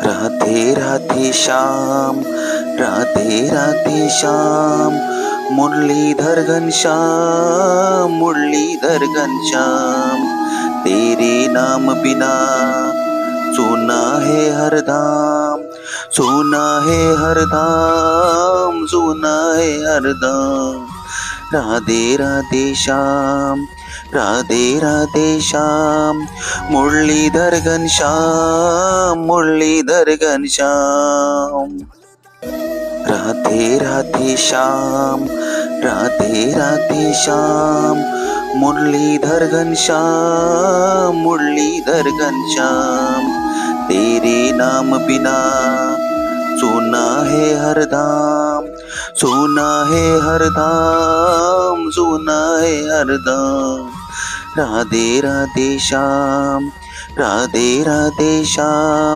राधे राधे श्याम, राधे राधे श्याम, मुरलीधर घनश्याम, मुरलीधर घनश्याम। तेरे नाम बिना सुना है हर धाम, सुना है हर धाम, सुना है हर धाम। राधे राधे श्याम, राधे राधे श्याम, मुरलीधर घनश्याम, मुरलीधर घनश्याम। राधे राधे श्याम, राधे राधे श्याम, मुरलीधर घनश्याम, मुरलीधर घनश्याम। तेरे नाम बिना सुना है हर धाम, सुना है हर धाम, सुना है हर धाम। राधे राधे श्याम, राधे राधे श्याम।